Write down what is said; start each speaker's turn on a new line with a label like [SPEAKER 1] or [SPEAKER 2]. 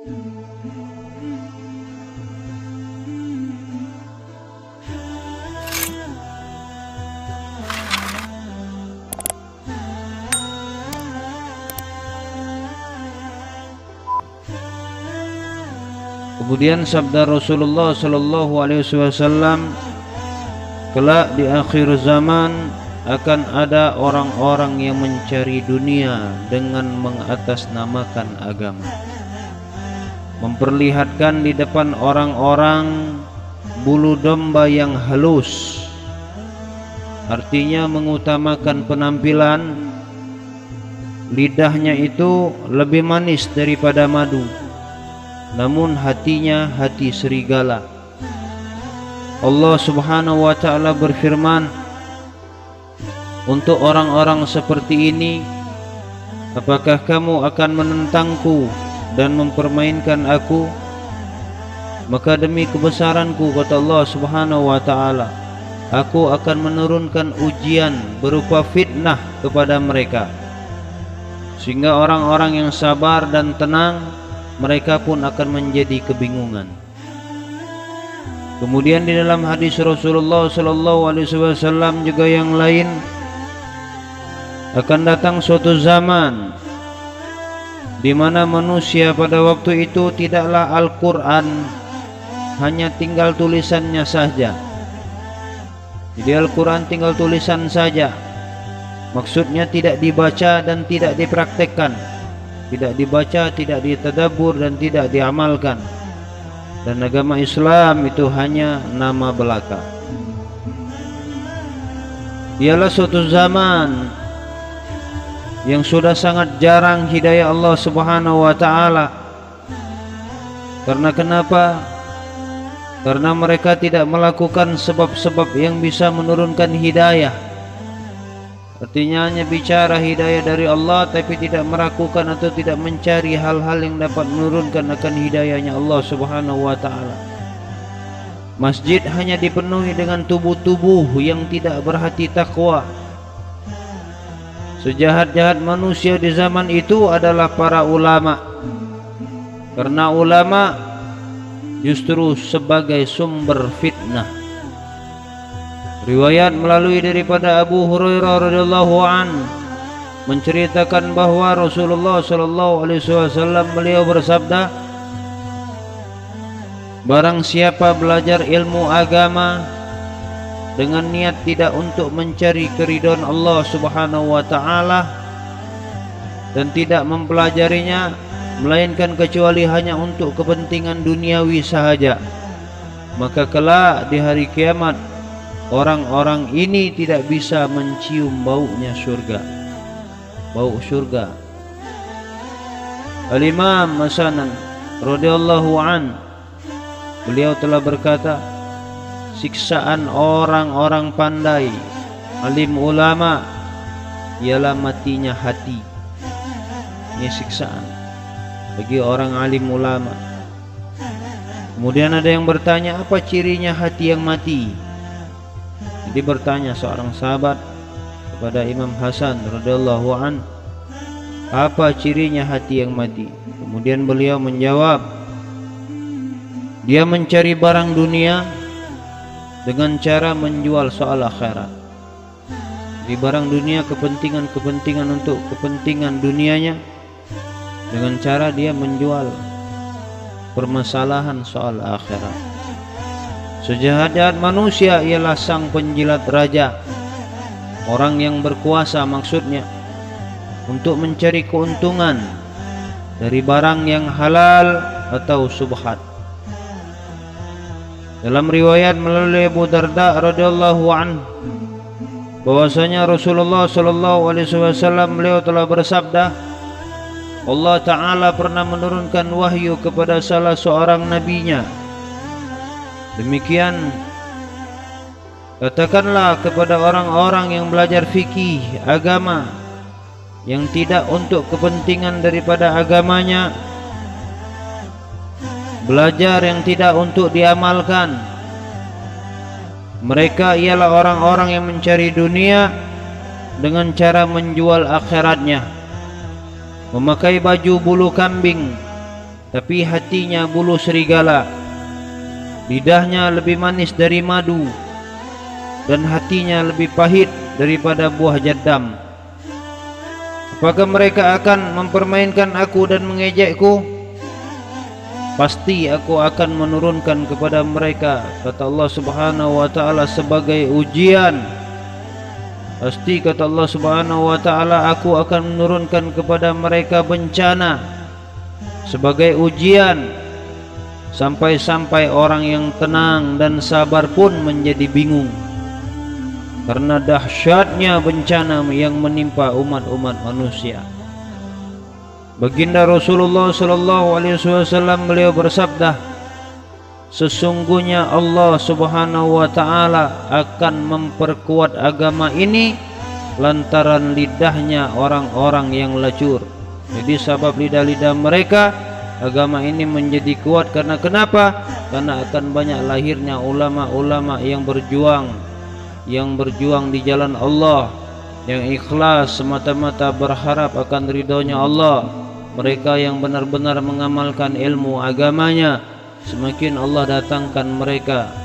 [SPEAKER 1] Kemudian sabda Rasulullah sallallahu alaihi wasallam, kelak di akhir zaman akan ada orang-orang yang mencari dunia dengan mengatasnamakan agama, memperlihatkan di depan orang-orang bulu domba yang halus, artinya mengutamakan penampilan. Lidahnya itu lebih manis daripada madu, namun hatinya hati serigala. Allah Subhanahu wa ta'ala berfirman, untuk orang-orang seperti ini, apakah kamu akan menentangku dan mempermainkan aku? Maka demi kebesaranku, kata Allah Subhanahu wa ta'ala, aku akan menurunkan ujian berupa fitnah kepada mereka, sehingga orang-orang yang sabar dan tenang, mereka pun akan menjadi kebingungan. Kemudian di dalam hadis Rasulullah sallallahu alaihi wasallam juga yang lain, akan datang suatu zaman di mana manusia pada waktu itu tidaklah Al-Quran hanya tinggal tulisannya saja. Jadi Al-Quran tinggal tulisan saja, maksudnya tidak dibaca dan tidak dipraktekkan. Tidak dibaca, tidak ditadabbur, dan tidak diamalkan. Dan agama Islam itu hanya nama belaka. Ialah suatu zaman yang sudah sangat jarang hidayah Allah Subhanahu wa ta'ala. Karena kenapa? Karena mereka tidak melakukan sebab-sebab yang bisa menurunkan hidayah. Artinya hanya bicara hidayah dari Allah, tapi tidak meragukan atau tidak mencari hal-hal yang dapat menurunkan akan hidayahnya Allah Subhanahu wa ta'ala. Masjid hanya dipenuhi dengan tubuh-tubuh yang tidak berhati takwa. Sejahat-jahat manusia di zaman itu adalah para ulama, karena ulama justru sebagai sumber fitnah. Riwayat melalui daripada Abu Hurairah radhiyallahu an menceritakan bahwa Rasulullah sallallahu alaihi wasallam beliau bersabda, barang siapa belajar ilmu agama dengan niat tidak untuk mencari keridhaan Allah Subhanahu wa ta'ala dan tidak mempelajarinya melainkan kecuali hanya untuk kepentingan duniawi sahaja, maka kelak di hari kiamat orang-orang ini tidak bisa mencium baunya surga, bau surga. Al-Imam Hasan radhiyallahu an, beliau telah berkata, siksaan orang-orang pandai, alim ulama, ialah matinya hati. Ini siksaan bagi orang alim ulama. Kemudian ada yang bertanya, apa cirinya hati yang mati? Jadi bertanya seorang sahabat kepada Imam Hasan radhiyallahu an, apa cirinya hati yang mati? Kemudian beliau menjawab, dia mencari barang dunia dengan cara menjual soal akhirat. Di barang dunia kepentingan untuk kepentingan dunianya, dengan cara dia menjual permasalahan soal akhirat. Sejahat-jahat manusia ialah sang penjilat raja, orang yang berkuasa maksudnya, untuk mencari keuntungan dari barang yang halal atau subhat. Dalam riwayat melalui Abu Darda radhiyallahu anhu, bahwasanya Rasulullah sallallahu alaihi wasallam beliau telah bersabda, Allah Ta'ala pernah menurunkan wahyu kepada salah seorang nabinya. Demikian, katakanlah kepada orang-orang yang belajar fikih agama yang tidak untuk kepentingan daripada agamanya, belajar yang tidak untuk diamalkan, mereka ialah orang-orang yang mencari dunia dengan cara menjual akhiratnya, memakai baju bulu kambing, tapi hatinya bulu serigala, lidahnya lebih manis dari madu, dan hatinya lebih pahit daripada buah jadam. Apakah mereka akan mempermainkan aku dan mengejekku? Pasti aku akan menurunkan kepada mereka, kata Allah Subhanahu wa ta'ala, sebagai ujian. Pasti, kata Allah Subhanahu wa ta'ala, aku akan menurunkan kepada mereka bencana sebagai ujian, sampai-sampai orang yang tenang dan sabar pun menjadi bingung karena dahsyatnya bencana yang menimpa umat-umat manusia. Baginda Rasulullah sallallahu alaihi wasallam, beliau bersabda, sesungguhnya Allah Subhanahu wa ta'ala akan memperkuat agama ini lantaran lidahnya orang-orang yang lacur. Jadi sebab lidah-lidah mereka, agama ini menjadi kuat. Karena kenapa? Karena akan banyak lahirnya ulama-ulama yang berjuang di jalan Allah, yang ikhlas semata-mata berharap akan ridhonya Allah. Mereka yang benar-benar mengamalkan ilmu agamanya, semakin Allah datangkan mereka